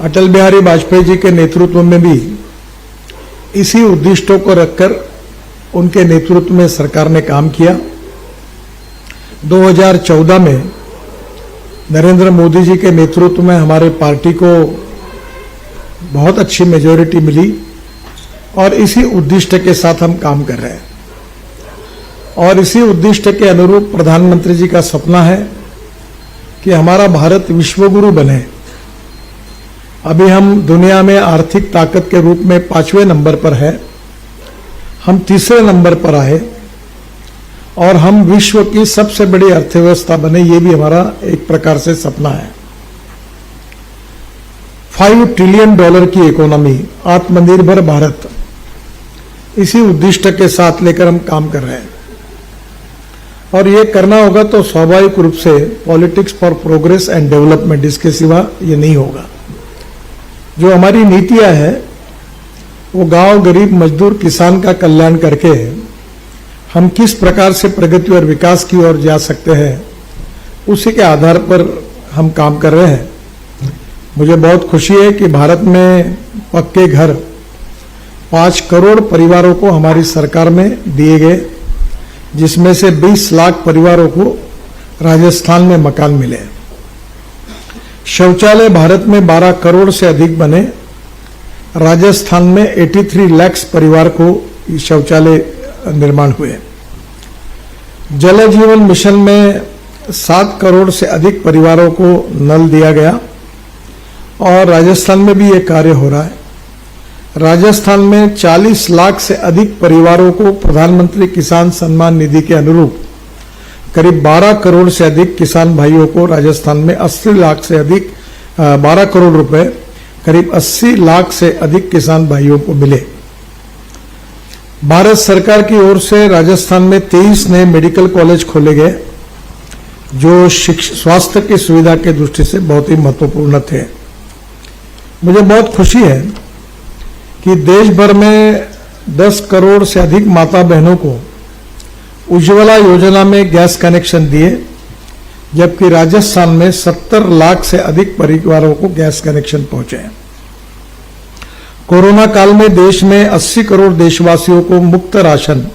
अटल बिहारी वाजपेयी जी के नेतृत्व में भी इसी उद्देश्यों को रखकर उनके नेतृत्व में सरकार ने काम किया। 2014 में नरेंद्र मोदी जी के नेतृत्व में हमारे पार्टी को बहुत अच्छी मेजॉरिटी मिली और इसी उद्देश्य के साथ हम काम कर रहे हैं। और इसी उद्देश्य के अनुरूप प्रधानमंत्री जी का सपना है कि हमारा भारत विश्वगुरु बने। अभी हम दुनिया में आर्थिक ताकत के रूप में 5वें नंबर पर है, हम 3रे नंबर पर आए और हम विश्व की सबसे बड़ी अर्थव्यवस्था बने, ये भी हमारा एक प्रकार से सपना है। $5 ट्रिलियन की इकोनॉमी, आत्मनिर्भर भारत, इसी उद्देश्य के साथ लेकर हम काम कर रहे हैं। और ये करना होगा तो स्वाभाविक रूप से politics for progress and development, इसके सिवा ये नहीं होगा। जो हमारी नीतियां हैं वो गांव, गरीब, मजदूर, किसान का कल्याण करके हम किस प्रकार से प्रगति और विकास की ओर जा सकते हैं, उसी के आधार पर हम काम कर रहे हैं। मुझे बहुत खुशी है कि भारत में पक्के घर 5 करोड़ परिवारों को हमारी सरकार में दिए गए, जिसमें से 20 लाख परिवारों को राजस्थान में मकान मिले। शौचालय भारत में 12 करोड़ से अधिक बने, राजस्थान में 83 लाख परिवार को शौचालय निर्माण हुए। जल जीवन मिशन में 7 करोड़ से अधिक परिवारों को नल दिया गया और राजस्थान में भी ये कार्य हो रहा है। राजस्थान में 40 लाख से अधिक परिवारों को प्रधानमंत्री किसान सम्मान निधि के अनुरूप करीब 12 करोड़ से अधिक किसान भाइयों को राजस्थान में 80 लाख से अधिक 12 करोड़ रुपए, करीब 80 लाख से अधिक किसान भाइयों को मिले। भारत सरकार की ओर से राजस्थान में 23 नए मेडिकल कॉलेज खोले गए, जो स्वास्थ्य की सुविधा के दृष्टि से बहुत ही महत्वपूर्ण थे। मुझे बहुत खुशी है कि देश भर में 10 करोड़ से अधिक माता बहनों को उज्ज्वला योजना में गैस कनेक्शन दिए, जबकि राजस्थान में 70 लाख से अधिक परिवारों को गैस कनेक्शन पहुंचे। कोरोना काल में देश में 80 करोड़ देशवासियों को मुफ्त राशन,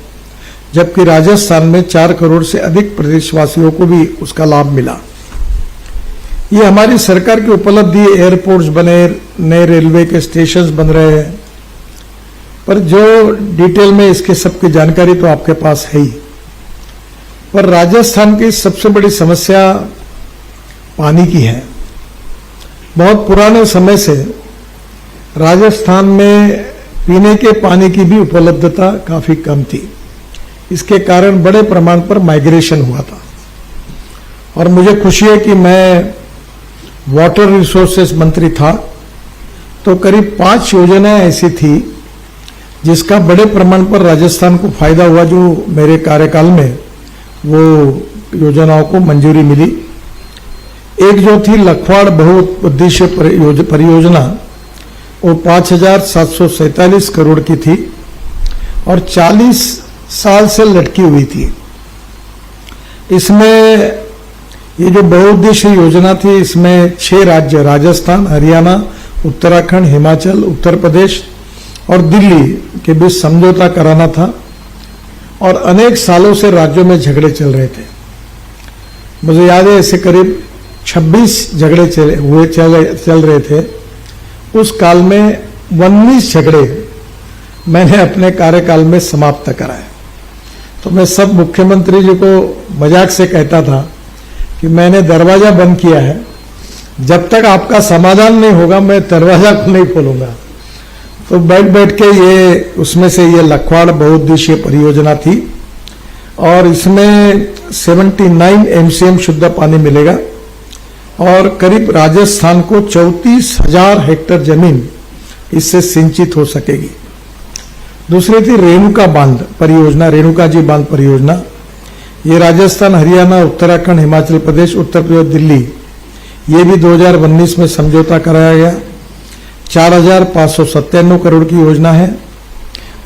जबकि राजस्थान में 4 करोड़ से अधिक प्रदेशवासियों को भी उसका लाभ मिला। ये हमारी सरकार की उपलब्धि। एयरपोर्ट्स बने, नए रेलवे के स्टेशंस बन रहे हैं, पर जो डिटेल में इसके सबकी जानकारी तो आपके पास है ही। पर राजस्थान की सबसे बड़ी समस्या पानी की है। बहुत पुराने समय से राजस्थान में पीने के पानी की भी उपलब्धता काफी कम थी। इसके कारण बड़े प्रमाण पर माइग्रेशन हुआ था। और मुझे खुशी है कि मैं वाटर रिसोर्सेस मंत्री था तो करीब 5 योजनाएं ऐसी थी जिसका बड़े प्रमाण पर राजस्थान को फायदा हुआ, जो मेरे कार्यकाल में वो योजनाओं को मंजूरी मिली। एक जो थी लखवाड़ बहुउद्देश्य परियोजना, वो 5,747 करोड़ की थी और 40 साल से लटकी हुई थी। इसमें ये जो बहुउद्देश्य योजना थी, इसमें 6 राज्य राजस्थान, हरियाणा, उत्तराखंड, हिमाचल, उत्तर प्रदेश और दिल्ली के बीच समझौता कराना था और अनेक सालों से राज्यों में झगड़े चल रहे थे। मुझे याद है ऐसे करीब 26 झगड़े चल रहे थे। उस काल में 19 झगड़े मैंने अपने कार्यकाल में समाप्त कराए। तो मैं सब मुख्यमंत्री जी को मजाक से कहता था कि मैंने दरवाजा बंद किया है, जब तक आपका समाधान नहीं होगा मैं दरवाजा नहीं खोलूंगा। तो बैठ बैठ के ये उसमें से ये लखवाड़ बहुउद्देशीय परियोजना थी और इसमें 79 MCM शुद्ध पानी मिलेगा और करीब राजस्थान को 34,000 हेक्टेयर जमीन इससे सिंचित हो सकेगी। दूसरी थी रेणुका बांध परियोजना, रेणुका जी बांध परियोजना। ये राजस्थान, हरियाणा, उत्तराखंड, हिमाचल प्रदेश, उत्तर प्रदेश, दिल्ली, ये भी 2019 में समझौता कराया गया। 4,597 करोड़ की योजना है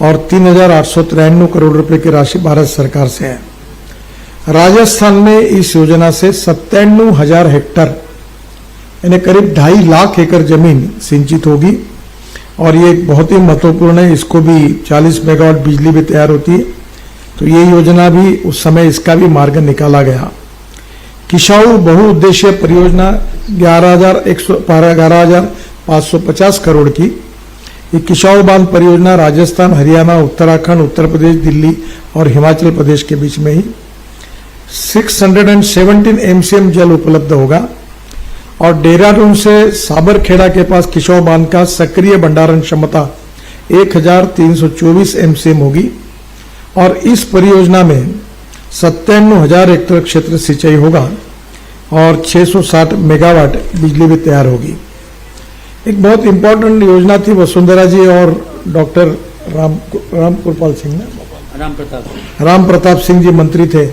और 3,893 करोड़ रुपए की राशि भारत सरकार से है। राजस्थान में इस योजना से 97,000 हेक्टेयर यानी करीब 2.5 लाख एकड़ जमीन सिंचित होगी और ये बहुत ही महत्वपूर्ण है। इसको भी 40 मेगावाट बिजली भी तैयार होती है। तो ये योजना भी उस समय इसका भी मार्ग निकाला गया। किसाऊ बहुउद्देशीय परियोजना 11,550 करोड़ की। ये किसाऊ बांध परियोजना राजस्थान, हरियाणा, उत्तराखंड, उत्तर प्रदेश, दिल्ली और हिमाचल प्रदेश के बीच में ही 617 MCM जल उपलब्ध होगा और देहरादून से साबरखेड़ा के पास किसाऊ बांध का सक्रिय भंडारण क्षमता 1324 MCM होगी और इस परियोजना में 57,000 हेक्टेयर क्षेत्र सिंचाई होगा और 660 मेगावाट बिजली भी तैयार होगी। एक बहुत इंपॉर्टेंट योजना थी वसुंधरा जी और डॉक्टर रामकृपाल सिंह राम प्रताप सिंह जी मंत्री थे,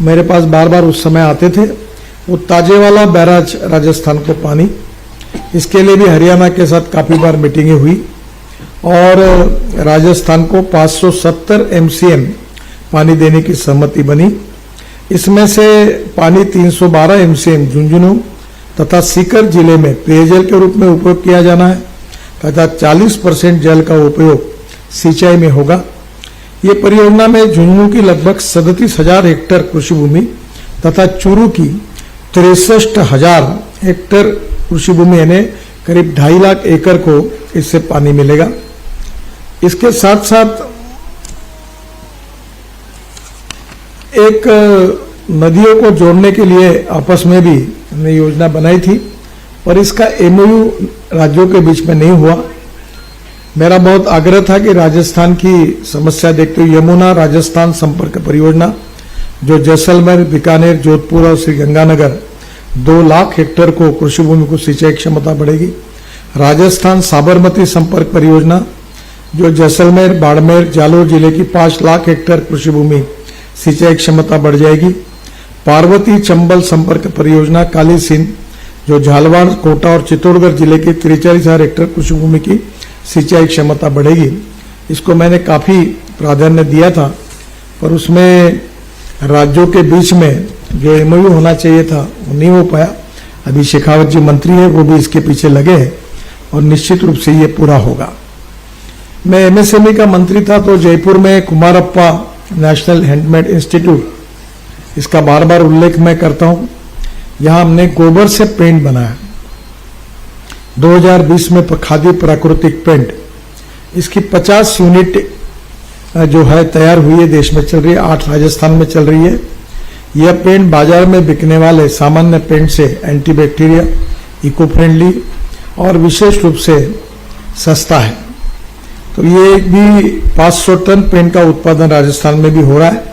मेरे पास बार बार उस समय आते थे। वो ताजेवाला बैराज राजस्थान को पानी, इसके लिए भी हरियाणा के साथ काफी बार मीटिंगें हुई और राजस्थान को 570 MCM पानी देने की सहमति बनी। इसमें से पानी 312 MCM झुंझुनू तथा सीकर जिले में पेयजल के रूप में उपयोग किया जाना है तथा 40% जल का उपयोग सिंचाई में होगा। ये परियोजना में झुंझुनू की लगभग 37,000 हेक्टेयर कृषि भूमि तथा चूरू की 63,000 हेक्टेयर कृषि भूमि यानी करीब 2.5 लाख एकड़ को इससे पानी मिलेगा। इसके साथ साथ एक नदियों को जोड़ने के लिए आपस में भी हमने योजना बनाई थी पर इसका MOU राज्यों के बीच में नहीं हुआ। मेरा बहुत आग्रह था कि राजस्थान की समस्या देखते हुए यमुना राजस्थान संपर्क परियोजना जो जैसलमेर, बीकानेर, जोधपुर और श्रीगंगानगर 2 लाख हेक्टेयर को कृषि भूमि को सिंचाई क्षमता बढ़ेगी। राजस्थान साबरमती संपर्क परियोजना जो जैसलमेर, बाड़मेर, जालोर जिले की 5 लाख हेक्टेयर कृषि भूमि सिंचाई क्षमता बढ़ जाएगी। पार्वती चंबल संपर्क परियोजना काली सिंध जो झालवाड़, कोटा और चित्तौड़गढ़ जिले के 43,000 हेक्टेयर कृषि भूमि की सिंचाई क्षमता बढ़ेगी। इसको मैंने काफी प्राधान्य दिया था पर उसमें राज्यों के बीच में जो MOU होना चाहिए था वो नहीं हो पाया। अभी शेखावत जी मंत्री है, वो भी इसके पीछे लगे हैं और निश्चित रूप से ये पूरा होगा। मैं MSME का मंत्री था तो जयपुर में कुमारप्पा नेशनल हैंडमेड इंस्टीट्यूट, इसका बार बार उल्लेख मैं करता हूं। यहां हमने गोबर से पेंट बनाया 2020 में, खादी प्राकृतिक पेंट, इसकी 50 यूनिट जो है तैयार हुई है, देश में चल रही है, 8 राजस्थान में चल रही है। यह पेंट बाजार में बिकने वाले सामान्य पेंट से एंटीबैक्टीरिया, इको फ्रेंडली और विशेष रूप से सस्ता है। तो ये भी 500 टन पेंट का उत्पादन राजस्थान में भी हो रहा है।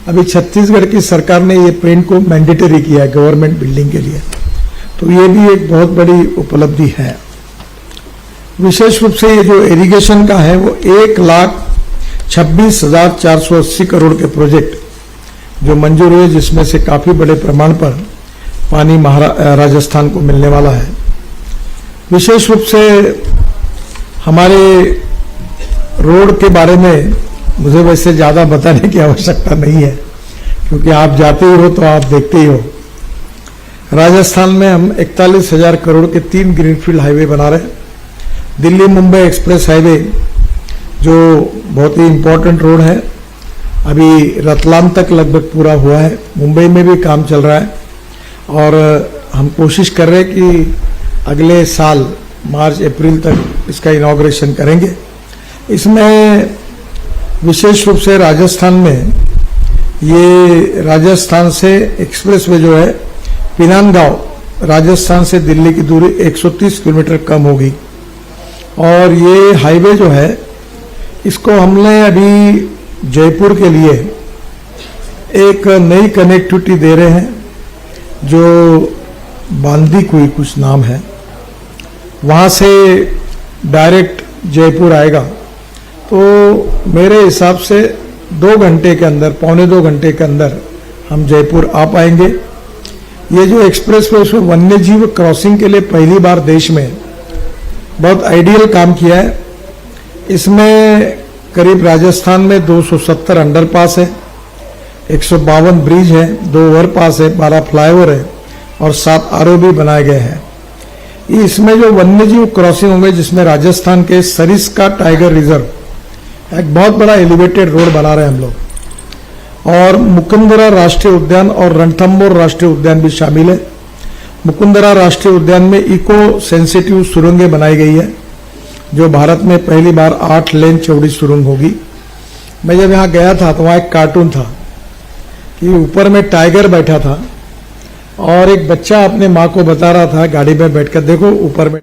अभी छत्तीसगढ़ की सरकार ने ये पेंट को मैंडेटरी किया है गवर्नमेंट बिल्डिंग के लिए, तो ये भी एक बहुत बड़ी उपलब्धि है। विशेष रूप से ये जो इरिगेशन का है वो 1,26,480 करोड़ के प्रोजेक्ट जो मंजूर हुए, जिसमें से काफी बड़े प्रमाण पर पानी राजस्थान को मिलने वाला है। विशेष रूप से हमारे रोड के बारे में मुझे वैसे ज्यादा बताने की आवश्यकता नहीं है क्योंकि आप जाते ही हो तो आप देखते ही हो। राजस्थान में हम 41,000 करोड़ के 3 ग्रीनफील्ड हाईवे बना रहे हैं। दिल्ली मुंबई एक्सप्रेस हाईवे जो बहुत ही इंपॉर्टेंट रोड है, अभी रतलाम तक लगभग पूरा हुआ है। मुंबई में भी काम चल रहा है और हम कोशिश कर रहे हैं कि अगले साल मार्च अप्रैल तक इसका इनॉग्रेशन करेंगे। इसमें विशेष रूप से राजस्थान में ये राजस्थान से एक्सप्रेसवे जो है पिनानगांव, राजस्थान से दिल्ली की दूरी 130 किलोमीटर कम होगी और ये हाईवे जो है इसको हमने अभी जयपुर के लिए एक नई कनेक्टिविटी दे रहे हैं जो बांदीकुई कुछ नाम है, वहां से डायरेक्ट जयपुर आएगा। तो मेरे हिसाब से 2 घंटे के अंदर, पौने 2 घंटे के अंदर हम जयपुर आ पाएंगे। ये जो एक्सप्रेस वे उसमें वन्य जीव क्रॉसिंग के लिए पहली बार देश में बहुत आइडियल काम किया है। इसमें करीब राजस्थान में 270 अंडरपास है, 152 ब्रिज है, 2 ओवरपास है, 12 फ्लाईओवर है और 7 आरओ भी बनाए गए हैं। इसमें जो वन्यजीव क्रॉसिंग होंगे, जिसमें राजस्थान के सरिस्का टाइगर रिजर्व एक बहुत बड़ा एलिवेटेड रोड बना रहे हैं हम लोग, और मुकुंदरा राष्ट्रीय उद्यान और रणथंबोर राष्ट्रीय उद्यान भी शामिल है। मुकुंदरा राष्ट्रीय उद्यान में इको सेंसिटिव सुरंगें बनाई गई है, जो भारत में पहली बार 8 लेन चौड़ी सुरंग होगी। मैं जब यहाँ गया था तो वहाँ एक कार्टून था कि ऊपर में टाइगर बैठा था और एक बच्चा अपने माँ को बता रहा था गाड़ी में बैठकर, देखो ऊपर में